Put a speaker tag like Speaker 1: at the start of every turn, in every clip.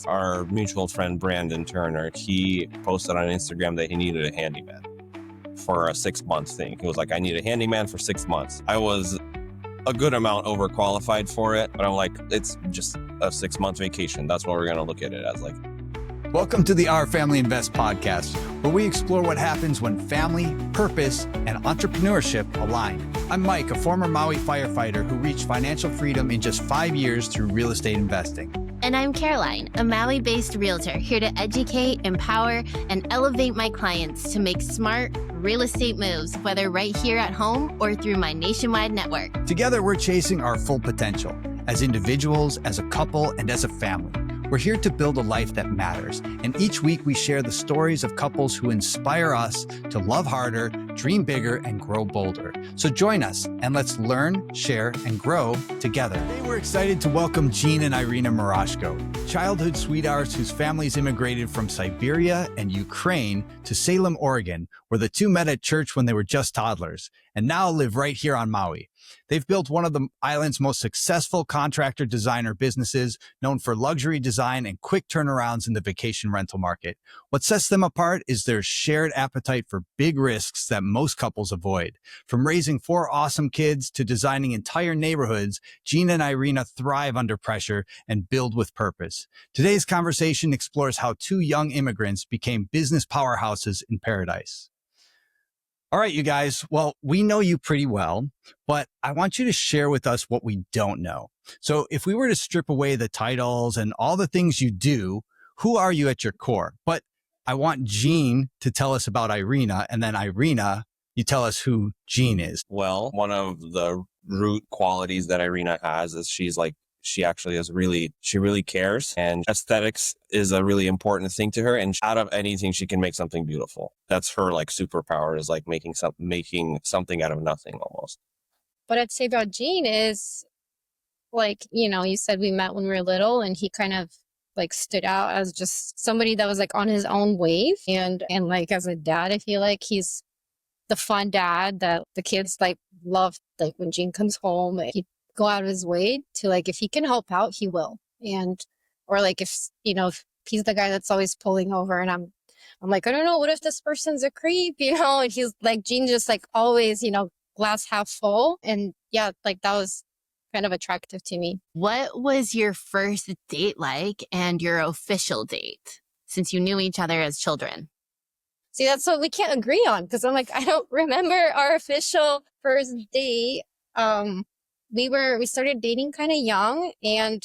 Speaker 1: Our mutual friend, Brandon Turner, he posted on Instagram that he needed a handyman for a 6-month thing. He was like, I need a handyman for 6 months. I was a good amount overqualified for it, but I'm like, it's just a 6-month vacation. That's what we're going to look at it as. Like,
Speaker 2: welcome to the Our Family Invest podcast, where we explore what happens when family, purpose, and entrepreneurship align. I'm Mike, a former Maui firefighter who reached financial freedom in just 5 years through real estate investing.
Speaker 3: And I'm Caroline, a Maui-based realtor here to educate, empower, and elevate my clients to make smart real estate moves, whether right here at home or through my nationwide network.
Speaker 2: Together, we're chasing our full potential as individuals, as a couple, and as a family. We're here to build a life that matters. And each week we share the stories of couples who inspire us to love harder, dream bigger, and grow bolder. So join us and let's learn, share, and grow together. Today we're excited to welcome Gene and Irina Murashko, childhood sweethearts whose families immigrated from Siberia and Ukraine to Salem, Oregon, where the two met at church when they were just toddlers, and now live right here on Maui. They've built one of the island's most successful contractor-designer businesses, known for luxury design and quick turnarounds in the vacation rental market. What sets them apart is their shared appetite for big risks that most couples avoid. From raising 4 awesome kids to designing entire neighborhoods, Gene and Irina thrive under pressure and build with purpose. Today's conversation explores how 2 young immigrants became business powerhouses in paradise. All right, you guys. Well, we know you pretty well, but I want you to share with us what we don't know. So if we were to strip away the titles and all the things you do, who are you at your core? But I want Gene to tell us about Irina, and then Irina, you tell us who Gene is.
Speaker 1: well, one of the root qualities that Irina has is she really cares, and aesthetics is a really important thing to her. And out of anything, she can make something beautiful. That's her like superpower, is like making something out of nothing almost.
Speaker 4: What I'd say about Gene is, like, you said we met when we were little, and he kind of like stood out as just somebody that was like on his own wave. And like as a dad, I feel like he's the fun dad that the kids like love. Like when Gene comes home, he go out of his way to, like, if he can help out, he will. And or like if he's the guy that's always pulling over, and I'm like, I don't know, what if this person's a creep, and he's like, Gene just like always, glass half full. And yeah, like that was kind of attractive to me.
Speaker 3: What was your first date like and your official date, since you knew each other as children?
Speaker 4: See, that's what we can't agree on, because I'm like, I don't remember our official first date. We started dating kind of young, and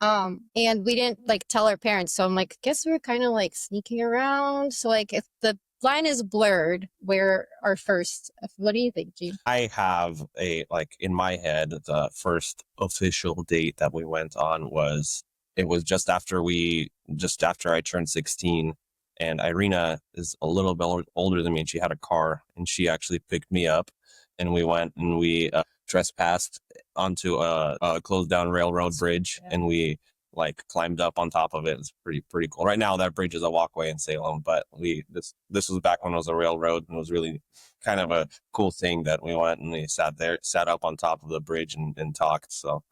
Speaker 4: we didn't like tell our parents. So I'm like, guess we were kind of like sneaking around. So like if the line is blurred, where our first, what do you think, Gene?
Speaker 1: I have in my head, the first official date that we went on was just after I turned 16. And Irina is a little bit older than me, and she had a car, and she actually picked me up, and we went and we trespassed onto a closed down railroad bridge. Yeah. And we like climbed up on top of it. It's pretty cool. Right now that bridge is a walkway in Salem, but this was back when it was a railroad, and it was really kind of a cool thing that we went and we sat up on top of the bridge and talked. So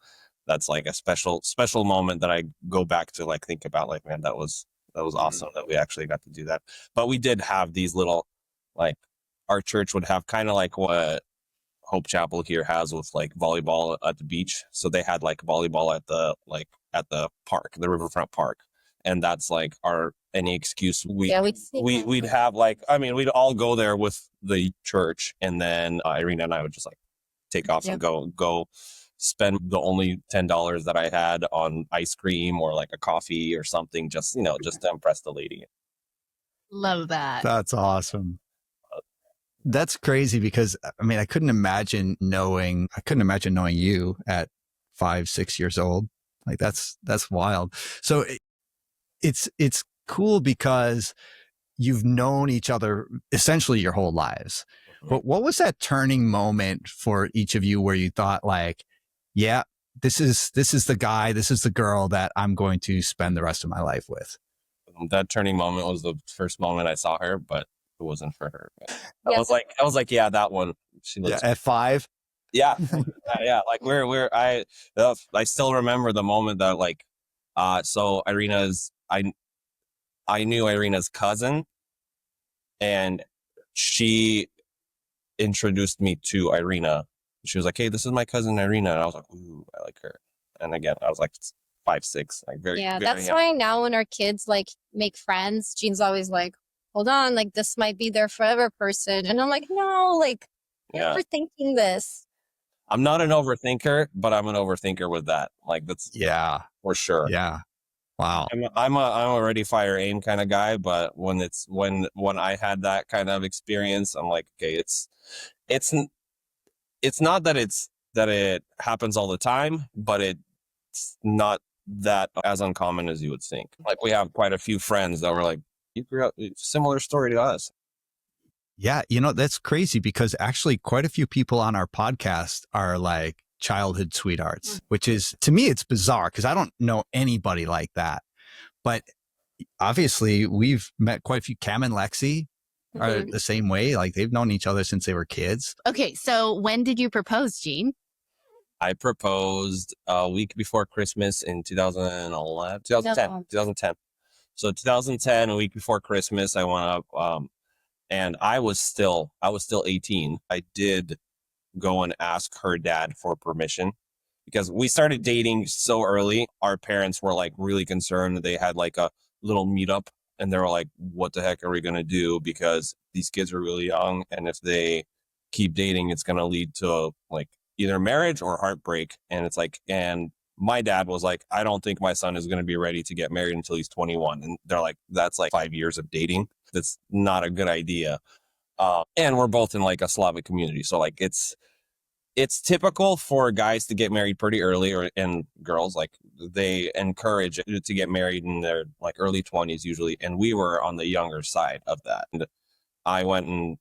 Speaker 1: that's like a special moment that I go back to like think about, like, man, that was awesome that we actually got to do that. But we did have these little, like, our church would have kind of like what Hope Chapel here has with like volleyball at the beach. So they had like volleyball at the park, the riverfront park. And that's like any excuse we'd have, like, I mean, we'd all go there with the church, and then Irina and I would just like take off and go spend the only $10 that I had on ice cream or like a coffee or something, just to impress the lady.
Speaker 3: Love that.
Speaker 2: That's awesome. That's crazy, because I mean, I couldn't imagine knowing you at 5-6 years old. Like that's wild. So it's cool because you've known each other essentially your whole lives. But what was that turning moment for each of you where you thought, like, yeah, this is the guy, this is the girl that I'm going to spend the rest of my life with?
Speaker 1: That turning moment was the first moment I saw her, but it wasn't for her. I was like, yeah, that one. She looks
Speaker 2: at 5.
Speaker 1: Yeah. Yeah. Like I still remember the moment that like So I knew Irina's cousin, and she introduced me to Irina. She was like, "Hey, this is my cousin Irina," and I was like, "Ooh, I like her." And again, I was like 5'6", like very,
Speaker 4: Yeah,
Speaker 1: very
Speaker 4: that's
Speaker 1: young.
Speaker 4: why now when our kids like make friends, Jean's always like, hold on, like this might be their forever person. And I'm like, no, like you're
Speaker 1: Yeah,
Speaker 4: overthinking this.
Speaker 1: I'm not an overthinker, but I'm an overthinker with that. Like that's
Speaker 2: Yeah.
Speaker 1: for sure.
Speaker 2: Yeah. Wow.
Speaker 1: I'm a ready, fire, aim kind of guy, but when I had that kind of experience, I'm like, okay, it's it's not that it happens all the time, but it's not that as uncommon as you would think. Like we have quite a few friends that were like, you grew up similar story to us.
Speaker 2: Yeah. That's crazy because actually quite a few people on our podcast are like childhood sweethearts, which is, to me, it's bizarre because I don't know anybody like that. But obviously we've met quite a few. Cam and Lexi are the same way. Like they've known each other since they were kids.
Speaker 3: Okay, so when did you propose, Jean?
Speaker 1: I proposed a week before Christmas in 2010. So 2010, a week before Christmas, I went up, and I was still 18. I did go and ask her dad for permission because we started dating so early. Our parents were like really concerned. They had like a little meetup and they were like, what the heck are we going to do? Because these kids are really young. And if they keep dating, it's going to lead to like either marriage or heartbreak. And it's like, and my dad was like, I don't think my son is going to be ready to get married until he's 21. And they're like, that's like 5 years of dating. That's not a good idea. And we're both in like a Slavic community. So like it's typical for guys to get married pretty early, and girls, like they encourage to get married in their like early 20s usually. And we were on the younger side of that. And I went and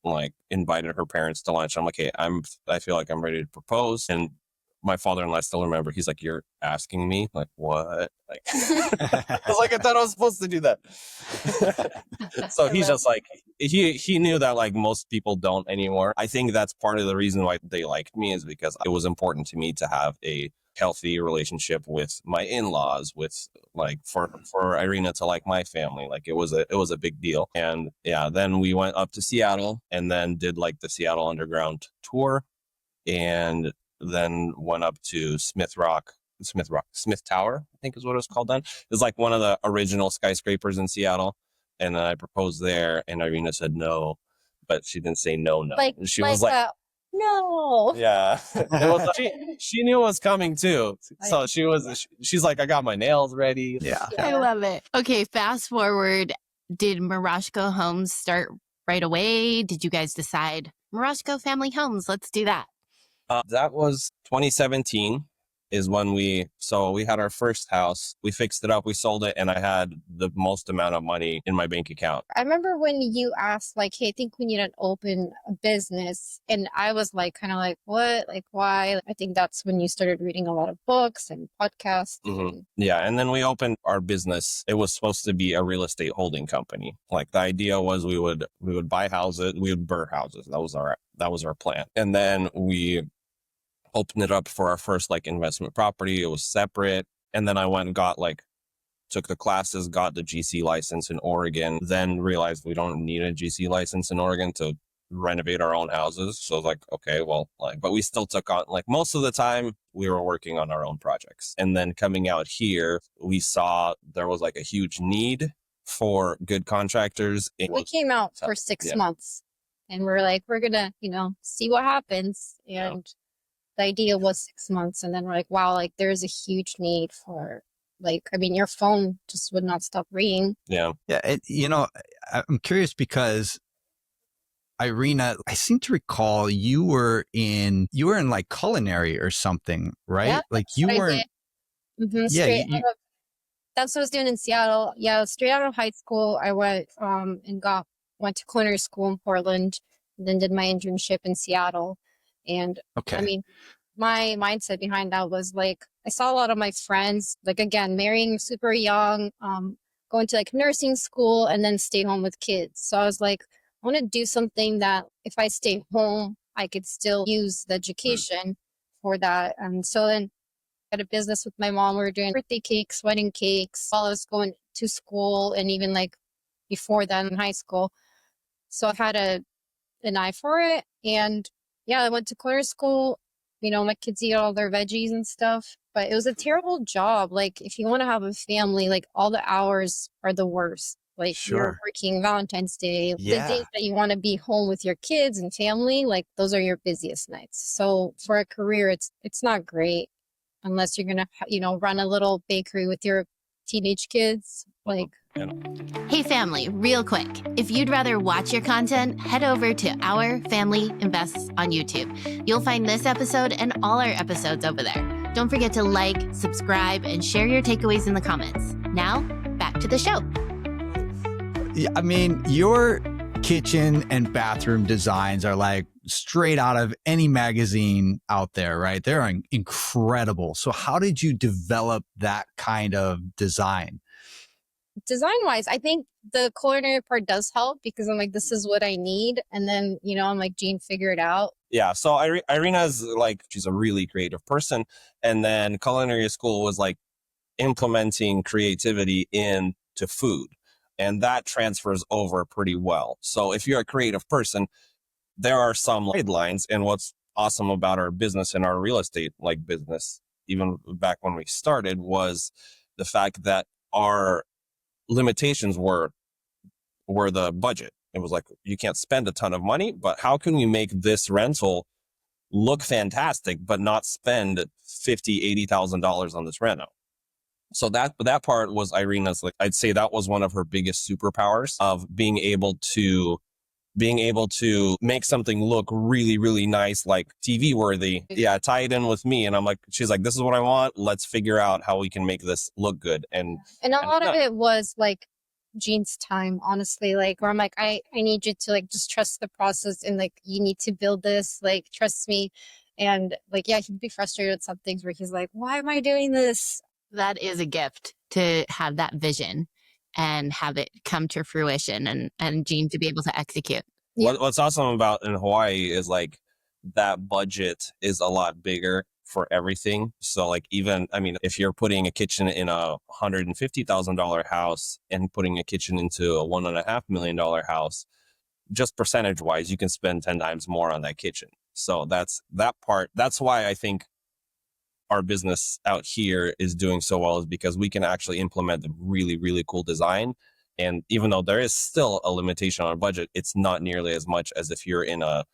Speaker 1: like invited her parents to lunch. I'm like, hey, I feel like I'm ready to propose. And my father-in-law, I still remember, he's like, you're asking me? Like, what? Like, I was like, I thought I was supposed to do that. So he's just like, he knew that like most people don't anymore. I think that's part of the reason why they liked me, is because it was important to me to have a healthy relationship with my in-laws, with like for Irina to like my family. Like it was a big deal. And yeah, then we went up to Seattle and then did like the Seattle Underground tour, and then went up to Smith Tower, I think is what it was called then. It was like one of the original skyscrapers in Seattle. And then I proposed there, and Irina said no, but she didn't say no. She was like,
Speaker 4: no.
Speaker 1: yeah. It was, she knew it was coming too. So she's like, I got my nails ready.
Speaker 2: Yeah.
Speaker 3: I love it. Okay, fast forward. Did Mirageco Homes start right away? Did you guys decide Mirageco Family Homes? Let's do that.
Speaker 1: That was 2017 is when we had our first house. We fixed it up, we sold it, and I had the most amount of money in my bank account.
Speaker 4: I remember when you asked like, hey, I think we need to open a business. And I was like, kind of like, what? Like, why? I think that's when you started reading a lot of books and podcasts.
Speaker 1: Mm-hmm. Yeah. And then we opened our business. It was supposed to be a real estate holding company. Like the idea was we would buy houses, we would burr houses. That was our plan. And then we opened it up for our first like investment property. It was separate. And then I went and took the classes, got the GC license in Oregon, then realized we don't need a GC license in Oregon to renovate our own houses. So I was like, okay, well, like, but we still took on, like, most of the time we were working on our own projects. And then coming out here, we saw there was like a huge need for good contractors.
Speaker 4: We came out for 6 months and we're like, we're going to, see what happens. And the idea was 6 months. And then we're like, wow, like there's a huge need for, like, I mean, your phone just would not stop ringing.
Speaker 1: Yeah.
Speaker 2: Yeah. I'm curious because Irina, I seem to recall you were in like culinary or something, right?
Speaker 4: Yeah,
Speaker 2: like you weren't.
Speaker 4: Mm-hmm, that's what I was doing in Seattle. Yeah, straight out of high school, I went and went to culinary school in Portland, and then did my internship in Seattle. And I mean, my mindset behind that was like, I saw a lot of my friends, like, again, marrying super young, going to like nursing school, and then stay home with kids. So I was like, I want to do something that if I stay home, I could still use the education for that. And so then Had a business with my mom. We were doing birthday cakes, wedding cakes while I was going to school, and even like before then in high school. So I had an eye for it. And yeah, I went to culinary school. You know, my kids eat all their veggies and stuff, but it was a terrible job. Like, if you want to have a family, like, all the hours are the worst. Like, you're
Speaker 2: Sure.
Speaker 4: working Valentine's Day, the
Speaker 2: Yeah.
Speaker 4: days that you want to be home with your kids and family, like, those are your busiest nights. So for a career, it's not great unless you're gonna, you know, run a little bakery with your teenage kids. Like,
Speaker 3: Hey family, real quick. If you'd rather watch your content, head over to Our Family Invests on YouTube. You'll find this episode and all our episodes over there. Don't forget to like, subscribe, and share your takeaways in the comments. Now, back to the show.
Speaker 2: Yeah, I mean, your kitchen and bathroom designs are like straight out of any magazine out there, right? They're incredible. So how did you develop that kind of design?
Speaker 4: design wise, I think the culinary part does help because I'm like, this is what I need. And then, you know, I'm like, Jean, figure it out.
Speaker 1: Yeah. So Irina's like, she's a really creative person. And then culinary school was like implementing creativity into food. And that transfers over pretty well. So if you're a creative person, there are some guidelines. And what's awesome about our business and our real estate like business, even back when we started, was the fact that our limitations were the budget. It was like, you can't spend a ton of money, but how can we make this rental look fantastic, but not spend $50,000, $80,000 on this reno? So that part was Irina's, like, I'd say that was one of her biggest superpowers of being able to make something look really, really nice, like TV worthy. Yeah, tie it in with me. And I'm like, she's like, this is what I want. Let's figure out how we can make this look good. And
Speaker 4: a lot of it was like Jean's time, honestly, like where I'm like, I need you to like just trust the process and like you need to build this, like trust me. And like, yeah, he'd be frustrated with some things where he's like, why am I doing this?
Speaker 3: That is a gift to have that vision and have it come to fruition and Jean to be able to execute.
Speaker 4: Yeah.
Speaker 1: What's awesome about in Hawaii is like that budget is a lot bigger for everything. So like, even, I mean, if you're putting a kitchen in a $150,000 house and putting a kitchen into a $1.5 million house, just percentage wise, you can spend 10 times more on that kitchen. So that's that part. That's why I think our business out here is doing so well, is because we can actually implement a really, really cool design. And even though there is still a limitation on our budget, it's not nearly as much as if you're in a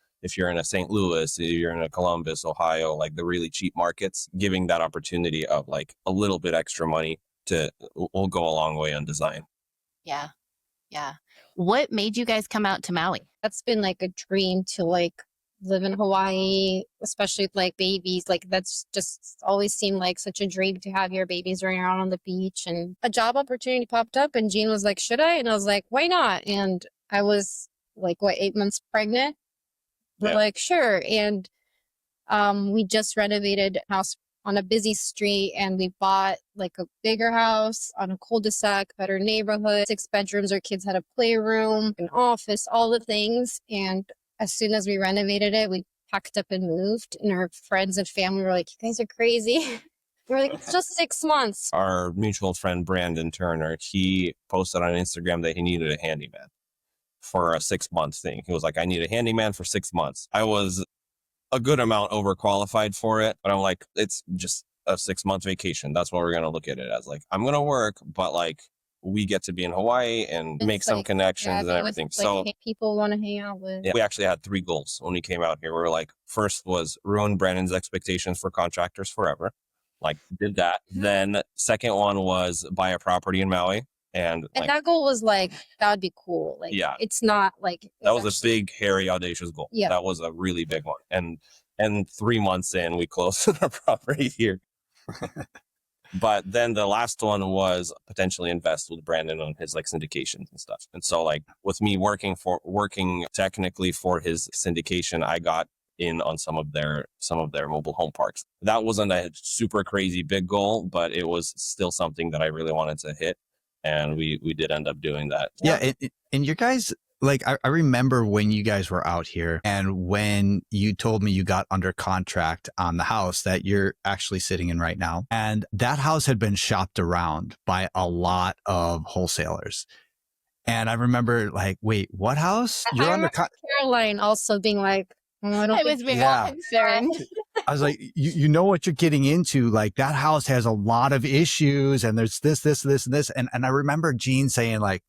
Speaker 1: St. Louis, you're in a Columbus, Ohio, like the really cheap markets. Giving that opportunity of like a little bit extra money will go a long way on design.
Speaker 3: Yeah. Yeah. What made you guys come out to Maui?
Speaker 4: That's been like a dream to like live in Hawaii, especially with like babies. Like that's just always seemed like such a dream to have your babies running around on the beach. And a job opportunity popped up and Jean was like, should I? And I was like, why not? And I was like, 8 months pregnant? We're like, sure. And we just renovated a house on a busy street and we bought like a bigger house on a cul-de-sac, better neighborhood, 6 bedrooms. Our kids had a playroom, an office, all the things. And as soon as we renovated it, we packed up and moved. And our friends and family were like, you guys are crazy. We're like, it's just 6 months.
Speaker 1: Our mutual friend, Brandon Turner, he posted on Instagram that he needed a handyman for a 6-month thing. He was like, I need a handyman for 6 months. I was a good amount overqualified for it, but I'm like, it's just a 6-month vacation. That's what we're going to look at it as. Like, I'm going to work, but like, we get to be in Hawaii and make some connections and everything. So
Speaker 4: people want to hang out with.
Speaker 1: Yeah, we actually had 3 goals when we came out here. We were like, first was ruin Brandon's expectations for contractors forever. Like, did that. Then second one was buy a property in Maui. And like,
Speaker 4: that goal was like, that would be cool. Like,
Speaker 1: yeah,
Speaker 4: it's not like.
Speaker 1: That was a big, hairy, audacious goal.
Speaker 4: Yeah.
Speaker 1: That was a really big one. And 3 months in, we closed on our property here. But then the last one was potentially invest with Brandon on his like syndications and stuff. And so like with me working technically for his syndication, I got in on some of their mobile home parks. That wasn't a super crazy big goal, but it was still something that I really wanted to hit. And we did end up doing that.
Speaker 2: Yeah. And your guys' Like, I remember when you guys were out here and when you told me you got under contract on the house that you're actually sitting in right now. And that house had been shopped around by a lot of wholesalers. And I remember like, wait, what house?
Speaker 4: I
Speaker 2: You're under
Speaker 4: remember Caroline also being like, "Oh, I don't
Speaker 3: I
Speaker 4: think
Speaker 3: was very
Speaker 2: Yeah.
Speaker 3: concerned.
Speaker 2: I was like, you know what you're getting into. Like that house has a lot of issues and there's this, and this. And I remember Gene saying like,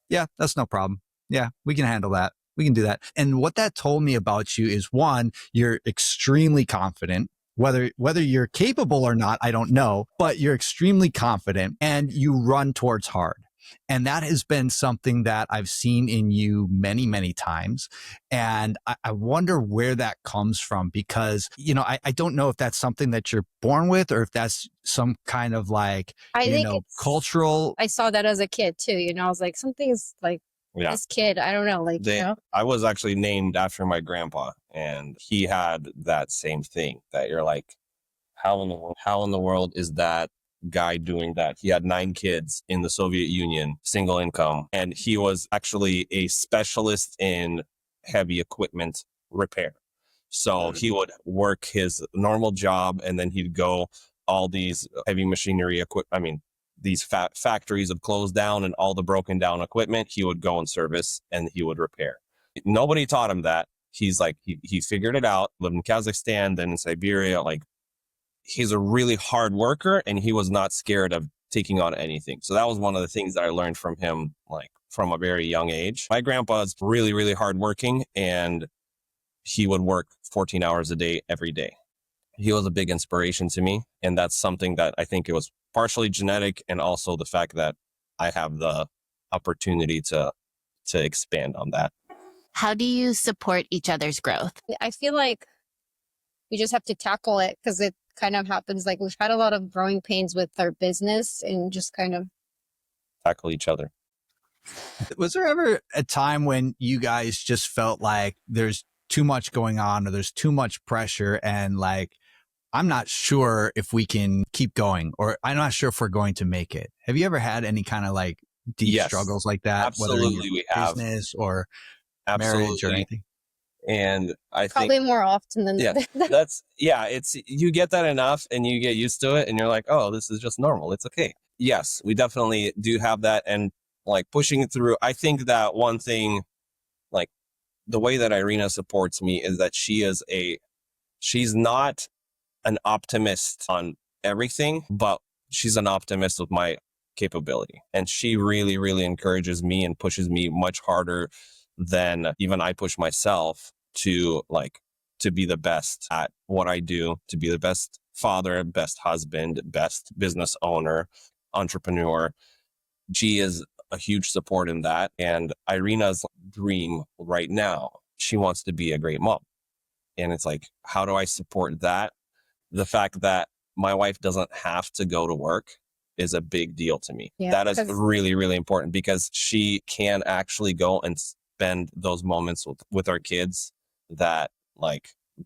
Speaker 2: yeah, that's no problem. Yeah, we can handle that. We can do that. And what that told me about you is one, you're extremely confident. Whether you're capable or not, I don't know, but you're extremely confident and you run towards hard. And that has been something that I've seen in you many, many times. And I wonder where that comes from because, you know, I don't know if that's something that you're born with or if that's some kind of like,
Speaker 4: I think
Speaker 2: cultural.
Speaker 4: I saw that as a kid too. You know, I was like, something's like this kid. I don't know. Like,
Speaker 1: I was actually named after my grandpa, and he had that same thing that you're like, how in the world is that guy doing that? He had 9 kids in the Soviet Union, single income, and he was actually a specialist in heavy equipment repair. So he would work his normal job and then he'd go all these heavy machinery these factories have closed down and all the broken down equipment he would go and service and he would repair. Nobody taught him that. He's like, he figured it out, lived in Kazakhstan, then in Siberia. Like, he's a really hard worker and he was not scared of taking on anything. So that was one of the things that I learned from him, like from a very young age. My grandpa is really, really hardworking and he would work 14 hours a day, every day. He was a big inspiration to me. And that's something that I think it was partially genetic and also the fact that I have the opportunity to expand on that.
Speaker 3: How do you support each other's growth?
Speaker 4: I feel like we just have to tackle it because it kind of happens. Like we've had a lot of growing pains with our business and just kind of
Speaker 1: tackle each other.
Speaker 2: Was there ever a time when you guys just felt like there's too much going on or there's too much pressure and like, I'm not sure if we can keep going or I'm not sure if we're going to make it? Have you ever had any kind of like deep struggles like that?
Speaker 1: Absolutely, we have.
Speaker 2: Business or marriage or anything?
Speaker 1: And I
Speaker 4: probably
Speaker 1: think
Speaker 4: more often than
Speaker 1: it's you get that enough and you get used to it and you're like, oh, this is just normal. It's okay. Yes, we definitely do have that. And like pushing it through, I think that one thing, like the way that Irina supports me is that she's not an optimist on everything, but she's an optimist with my capability. And she really, really encourages me and pushes me much harder than even I push myself to be the best at what I do, to be the best father, best husband, best business owner, entrepreneur. She is a huge support in that. And Irina's dream right now, she wants to be a great mom. And it's like, how do I support that? The fact that my wife doesn't have to go to work is a big deal to me. Yeah, that is really, really important because she can actually go and spend those moments with our kids that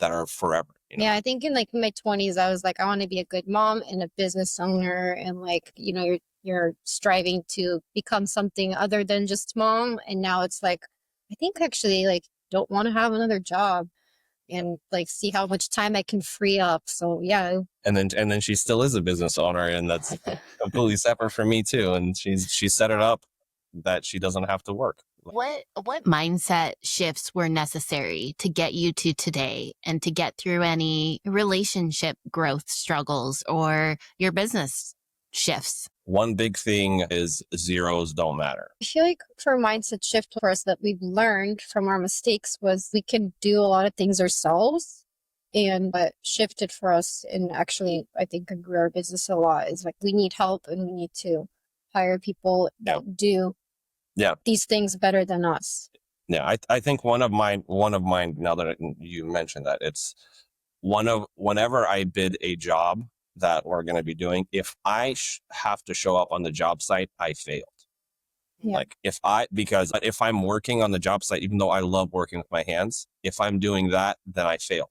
Speaker 1: are forever. You know?
Speaker 4: Yeah, I think in like my 20s, I was like, I want to be a good mom and a business owner. And like, you know, you're striving to become something other than just mom. And now it's like, I think actually like don't want to have another job and like see how much time I can free up. So yeah.
Speaker 1: And then she still is a business owner and that's completely separate from me too. And she set it up that she doesn't have to work.
Speaker 3: What mindset shifts were necessary to get you to today and to get through any relationship growth struggles or your business shifts?
Speaker 1: One big thing is zeros don't matter.
Speaker 4: I feel like for a mindset shift for us that we've learned from our mistakes was we can do a lot of things ourselves. And what shifted for us and actually I think grew our business a lot is like we need help and we need to hire people that do these things better than us.
Speaker 1: Yeah, I think one of mine, now that you mentioned that, it's whenever I bid a job that we're going to be doing, if I have to show up on the job site, I failed. Yeah. Because if I'm working on the job site, even though I love working with my hands, if I'm doing that, then I failed.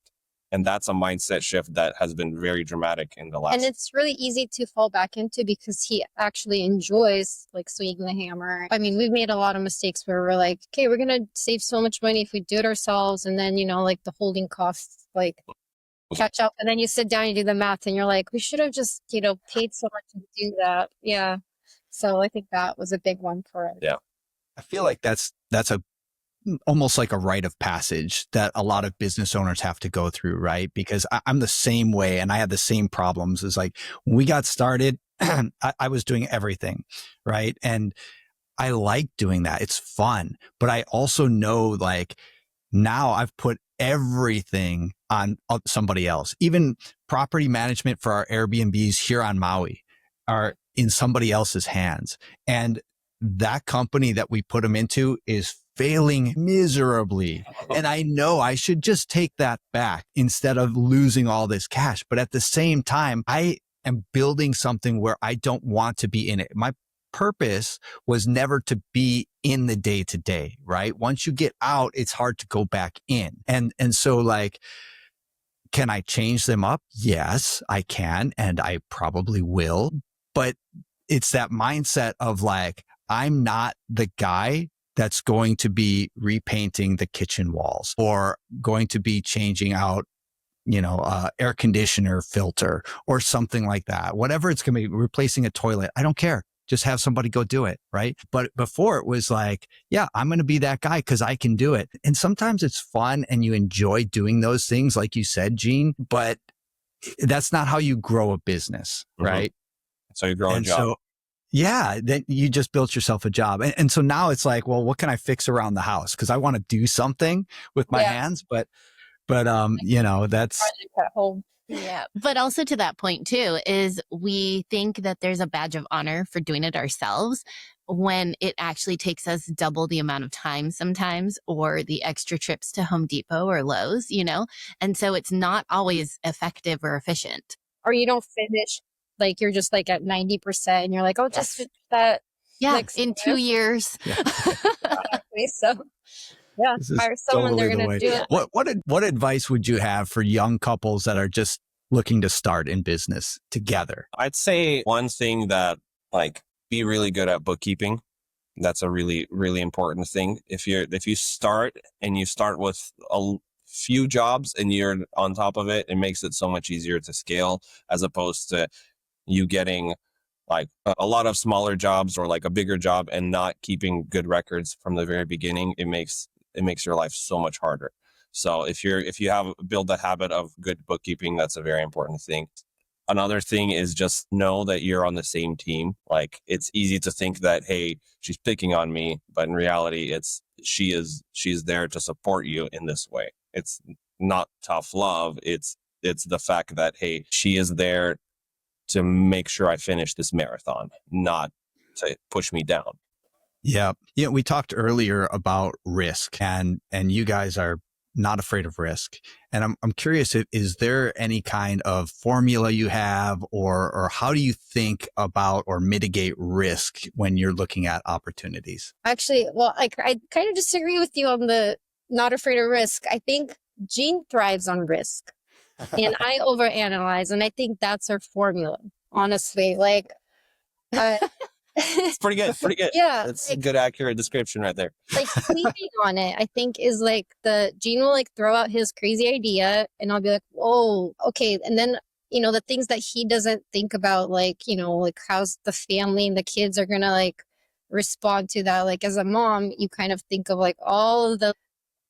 Speaker 1: And that's a mindset shift that has been very dramatic in the last.
Speaker 4: And it's really easy to fall back into because he actually enjoys like swinging the hammer. I mean, we've made a lot of mistakes where we're like, okay, we're going to save so much money if we do it ourselves. And then, like the holding costs, like catch up. And then you sit down and do the math and you're like, we should have just, paid so much to do that. Yeah. So I think that was a big one for us.
Speaker 1: Yeah.
Speaker 2: I feel like that's almost like a rite of passage that a lot of business owners have to go through, right? Because I'm the same way and I had the same problems. It's like when we got started, I was doing everything, right? And I like doing that. It's fun. But I also know like now I've put everything on somebody else. Even property management for our Airbnbs here on Maui are in somebody else's hands. And that company that we put them into is failing miserably. And I know I should just take that back instead of losing all this cash. But at the same time, I am building something where I don't want to be in it. My purpose was never to be in the day to day, right? Once you get out, it's hard to go back in. And so like, can I change them up? Yes, I can. And I probably will. But it's that mindset of like, I'm not the guy that's going to be repainting the kitchen walls or going to be changing out, air conditioner filter or something like that. Whatever it's going to be, replacing a toilet. I don't care. Just have somebody go do it. Right. But before it was like, yeah, I'm going to be that guy because I can do it. And sometimes it's fun and you enjoy doing those things, like you said, Gene, but that's not how you grow a business. Mm-hmm. Right.
Speaker 1: So you grow a job. So,
Speaker 2: yeah, then you just built yourself a job. And so now it's like, well, what can I fix around the house? Because I want to do something with my hands, but that's
Speaker 4: at home.
Speaker 3: Yeah. But also to that point too, is we think that there's a badge of honor for doing it ourselves when it actually takes us double the amount of time sometimes, or the extra trips to Home Depot or Lowe's, and so it's not always effective or efficient.
Speaker 4: Or you don't finish. Like you're just like at 90% and you're like, oh, just finish that.
Speaker 3: Yeah. In 2 years.
Speaker 2: Yeah.
Speaker 4: So yeah, hire someone,
Speaker 2: totally
Speaker 4: they're going to do it.
Speaker 2: What advice would you have for young couples that are just looking to start in business together?
Speaker 1: I'd say one thing that like be really good at bookkeeping. That's a really, really important thing. If you start with a few jobs and you're on top of it, it makes it so much easier to scale as opposed to you getting like a lot of smaller jobs or like a bigger job and not keeping good records from the very beginning. It makes your life so much harder. So if you have build a habit of good bookkeeping, that's a very important thing. Another thing is just know that you're on the same team. Like it's easy to think that, hey, she's picking on me, but in reality, she's there to support you in this way. It's not tough love. It's the fact that, hey, she is there to make sure I finish this marathon, not to push me down.
Speaker 2: Yeah. We talked earlier about risk and you guys are not afraid of risk. And I'm curious, is there any kind of formula you have or how do you think about or mitigate risk when you're looking at opportunities?
Speaker 4: Actually, well, I kind of disagree with you on the not afraid of risk. I think Gene thrives on risk. And I overanalyze, and I think that's our formula, honestly. Like,
Speaker 1: it's pretty good. Pretty good.
Speaker 4: Yeah.
Speaker 1: That's a good, accurate description right there.
Speaker 4: Like, sleeping on it, I think, is like Gene will like throw out his crazy idea, and I'll be like, oh, okay. And then, the things that he doesn't think about, like, like how's the family and the kids are going to like respond to that. Like, as a mom, you kind of think of like all of the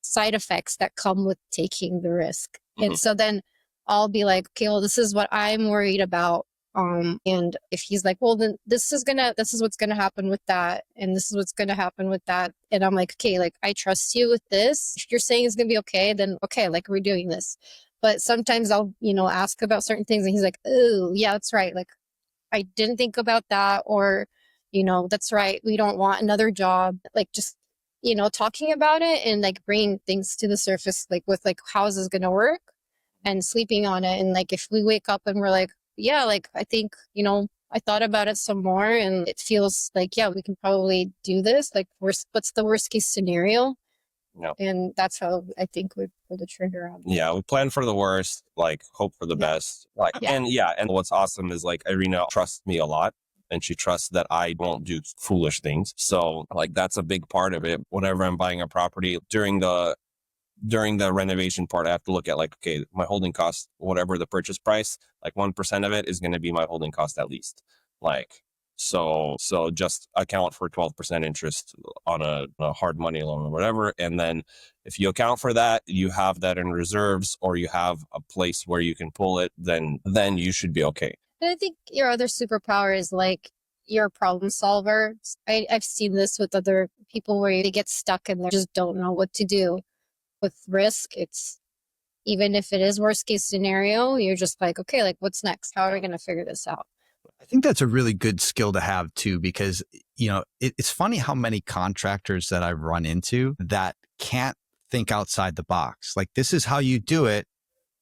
Speaker 4: side effects that come with taking the risk. Mm-hmm. And so then I'll be like, okay, well, this is what I'm worried about. And if he's like, well, then this is what's going to happen with that. And this is what's going to happen with that. And I'm like, okay, like I trust you with this. If you're saying it's going to be okay, then okay, like we're doing this. But sometimes I'll, ask about certain things and he's like, oh yeah, that's right. Like I didn't think about that. Or, that's right. We don't want another job. Like just, talking about it and like bringing things to the surface, like with like, how is this going to work? And sleeping on it. And like, if we wake up and we're like, yeah, like, I think, I thought about it some more and it feels like, yeah, we can probably do this. Like, what's the worst case scenario?
Speaker 1: Yeah.
Speaker 4: And that's how I think we pull the trigger on.
Speaker 1: Yeah, we plan for the worst, like hope for the best. Like,
Speaker 3: Yeah.
Speaker 1: and what's awesome is like Irina trusts me a lot, and she trusts that I won't do foolish things. So like that's a big part of it. Whenever I'm buying a property during the renovation part, I have to look at like, okay, my holding cost, whatever the purchase price, like 1% of it is going to be my holding cost at least. Like, so just account for 12% interest on a hard money loan or whatever. And then if you account for that, you have that in reserves, or you have a place where you can pull it, then you should be okay.
Speaker 4: And I think your other superpower is like you're a problem solver. I've seen this with other people where they get stuck and they just don't know what to do. With risk, it's even if it is worst case scenario, you're just like, okay, like what's next? How are we going to figure this out?
Speaker 2: I think that's a really good skill to have too, because, you know, it's funny how many contractors that I've run into that can't think outside the box. Like, this is how you do it.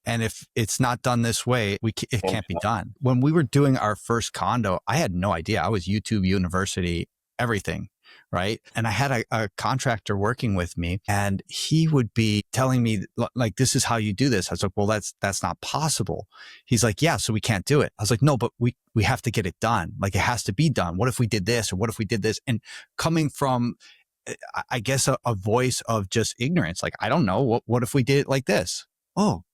Speaker 2: And if it's not done this way, it can't be done. When we were doing our first condo, I had no idea. I was YouTube University, everything. Right. And I had a contractor working with me, and he would be telling me like, this is how you do this. I was like, well, that's not possible. He's like, yeah, so we can't do it. I was like, no, but we have to get it done. Like, it has to be done. What if we did this, or what if we did this? And coming from, I guess, a voice of just ignorance. Like, I don't know. What if we did it like this? Oh,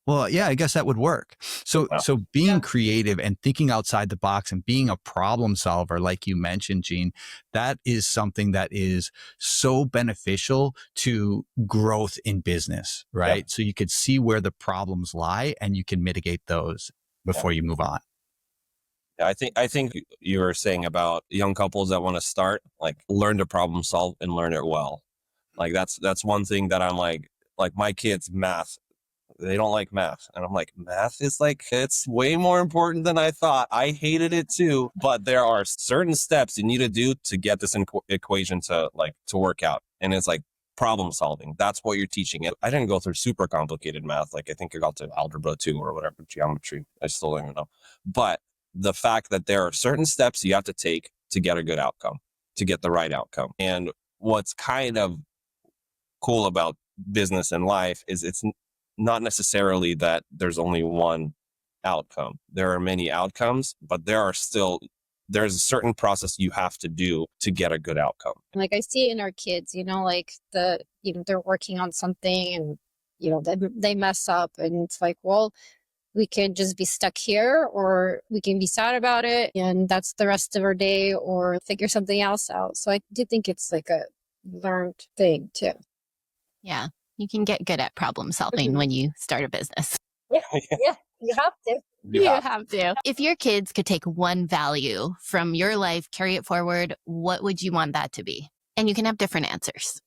Speaker 2: well, yeah, I guess that would work. So being creative and thinking outside the box and being a problem solver, like you mentioned, Jean, that is something that is so beneficial to growth in business, right?
Speaker 1: Yeah.
Speaker 2: So you could see where the problems lie and you can mitigate those before you move on.
Speaker 1: I think you were saying about young couples that want to start, like, learn to problem solve and learn it well. Like, that's one thing that I'm like my kids, math. They don't like math. And I'm like, math is like, it's way more important than I thought. I hated it too. But there are certain steps you need to do to get this equation to work out. And it's like problem solving. That's what you're teaching it. I didn't go through super complicated math. Like, I think I got to algebra 2 or whatever, geometry. I still don't even know. But the fact that there are certain steps you have to take to get a good outcome, to get the right outcome. And what's kind of cool about business and life is it's not necessarily that there's only one outcome. There are many outcomes, but there's a certain process you have to do to get a good outcome.
Speaker 4: Like, I see it in our kids, like they're working on something and, they mess up, and it's like, well, we can just be stuck here, or we can be sad about it and that's the rest of our day, or figure something else out. So I do think it's like a learned thing too.
Speaker 3: Yeah. You can get good at problem solving when you start a business.
Speaker 4: Yeah, you have to.
Speaker 3: You have to. If your kids could take one value from your life, carry it forward, what would you want that to be? And you can have different answers.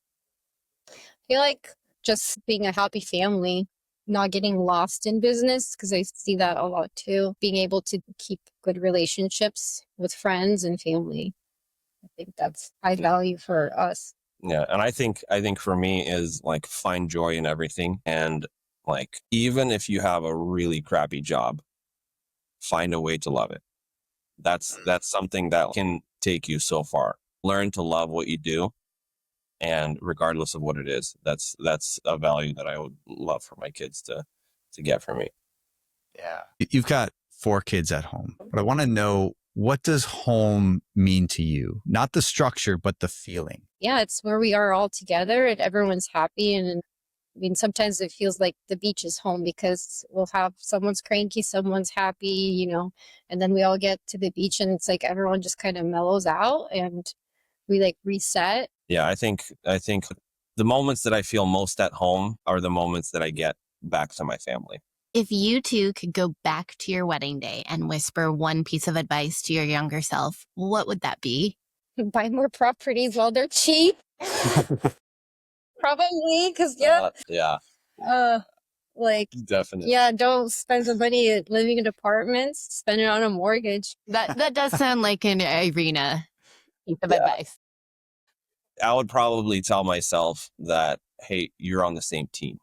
Speaker 4: I feel like just being a happy family, not getting lost in business, because I see that a lot too. Being able to keep good relationships with friends and family. I think that's high value for us.
Speaker 1: Yeah. And I think for me is like, find joy in everything. And like, even if you have a really crappy job, find a way to love it. That's something that can take you so far. Learn to love what you do. And regardless of what it is, that's a value that I would love for my kids to get from me.
Speaker 2: Yeah. You've got 4 kids at home, but I want to know, what does home mean to you? Not the structure, but the feeling.
Speaker 4: Yeah, it's where we are all together and everyone's happy. And I mean, sometimes it feels like the beach is home, because we'll have someone's cranky, someone's happy, and then we all get to the beach and it's like everyone just kind of mellows out and we like reset.
Speaker 1: Yeah, I think the moments that I feel most at home are the moments that I get back to my family.
Speaker 3: If you two could go back to your wedding day and whisper one piece of advice to your younger self, what would that be?
Speaker 4: Buy more properties while they're cheap. Probably, because
Speaker 1: definitely.
Speaker 4: Yeah, don't spend the money living in apartments. Spend it on a mortgage.
Speaker 3: That does sound like an Irina piece of advice.
Speaker 1: I would probably tell myself that, hey, you're on the same team.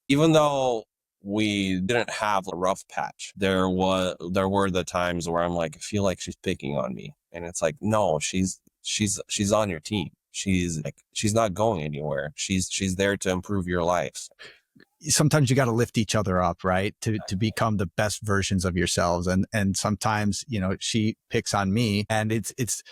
Speaker 1: Even though we didn't have a rough patch, there were the times where I'm like, I feel like she's picking on me. And it's like, no, she's on your team. she's not going anywhere. She's there to improve your life.
Speaker 2: Sometimes you got to lift each other up, right? To become the best versions of yourselves. And sometimes, she picks on me, and it's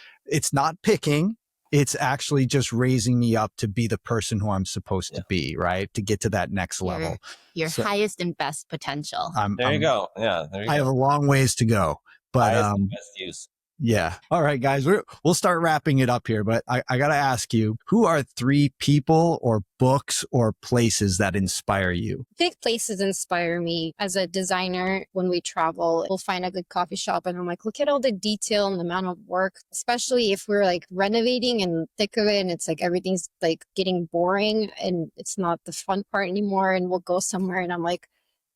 Speaker 2: not picking. It's actually just raising me up to be the person who I'm supposed to be, right? To get to that next level.
Speaker 3: Your highest and best potential.
Speaker 1: There you go. Yeah. There you go.
Speaker 2: I have a long ways to go, but
Speaker 1: best use.
Speaker 2: Yeah. All right, guys, we'll start wrapping it up here, but I got to ask you, who are 3 people or books or places that inspire you?
Speaker 4: Big places inspire me. As a designer, when we travel, we'll find a good coffee shop and I'm like, look at all the detail and the amount of work, especially if we're like renovating and thick of it and it's like everything's like getting boring and it's not the fun part anymore. And we'll go somewhere and I'm like,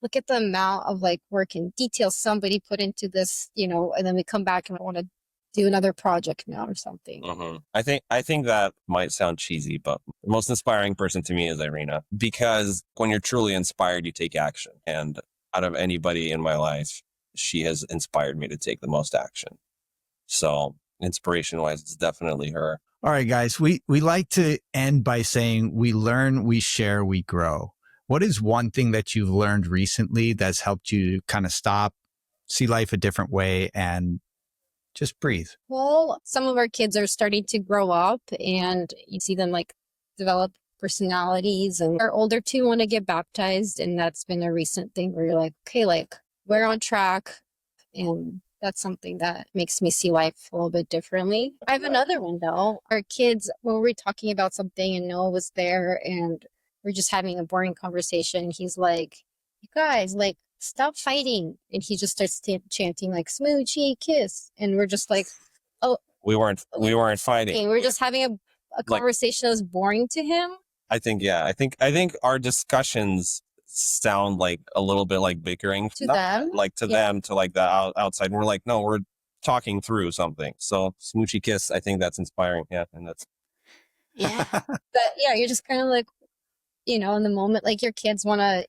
Speaker 4: look at the amount of like work and detail somebody put into this, and then we come back and I want to do another project now or something.
Speaker 1: Mm-hmm. I think that might sound cheesy, but the most inspiring person to me is Irina, because when you're truly inspired, you take action. And out of anybody in my life, she has inspired me to take the most action. So inspiration wise, it's definitely her.
Speaker 2: All right, guys, we like to end by saying we learn, we share, we grow. What is one thing that you've learned recently that's helped you kind of stop, see life a different way, and just breathe?
Speaker 4: Well, some of our kids are starting to grow up and you see them like develop personalities, and our older 2 want to get baptized. And that's been a recent thing where you're like, okay, like we're on track. And that's something that makes me see life a little bit differently. I have another one though. Our kids, when we're talking about something and Noah was there and we're just having a boring conversation, he's like, you guys, like, stop fighting. And he just starts chanting like smoochy kiss. And we're just like, oh,
Speaker 1: we weren't fighting.
Speaker 4: We're just having a conversation that was boring to him.
Speaker 1: I think our discussions sound like a little bit like bickering
Speaker 4: to them,
Speaker 1: them, to like the outside. And we're like, no, we're talking through something. So smoochy kiss, I think that's inspiring. Yeah. And that's.
Speaker 3: Yeah.
Speaker 4: But yeah, you're just kind of like, in the moment, like your kids want to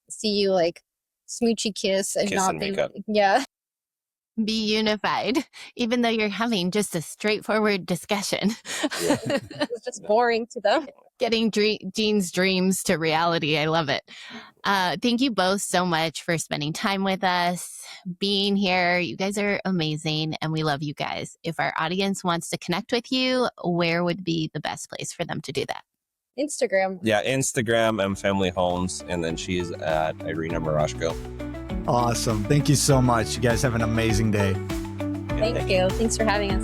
Speaker 4: see you like smoochy kiss and
Speaker 1: kiss
Speaker 4: not
Speaker 1: and makeup.
Speaker 4: Yeah.
Speaker 3: Be unified, even though you're having just a straightforward discussion.
Speaker 1: Yeah.
Speaker 4: It's just boring to them.
Speaker 3: Getting Jean's dreams to reality. I love it. Thank you both so much for spending time with us, being here. You guys are amazing and we love you guys. If our audience wants to connect with you, where would be the best place for them to do that?
Speaker 4: Instagram.
Speaker 1: Yeah, Instagram and Family Homes. And then she's at Irina Murashko.
Speaker 2: Awesome. Thank you so much. You guys have an amazing day.
Speaker 4: Thank you. Thanks for having us.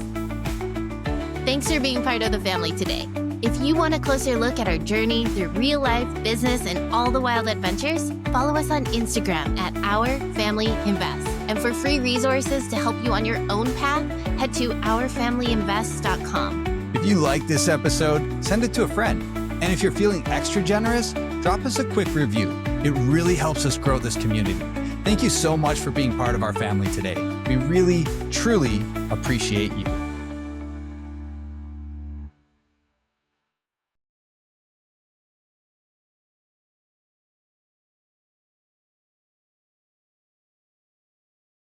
Speaker 3: Thanks for being part of the family today. If you want a closer look at our journey through real life, business, and all the wild adventures, follow us on Instagram at Our Family Invest. And for free resources to help you on your own path, head to ourfamilyinvest.com.
Speaker 2: If you like this episode, send it to a friend. And if you're feeling extra generous, drop us a quick review. It really helps us grow this community. Thank you so much for being part of our family today. We really, truly appreciate you.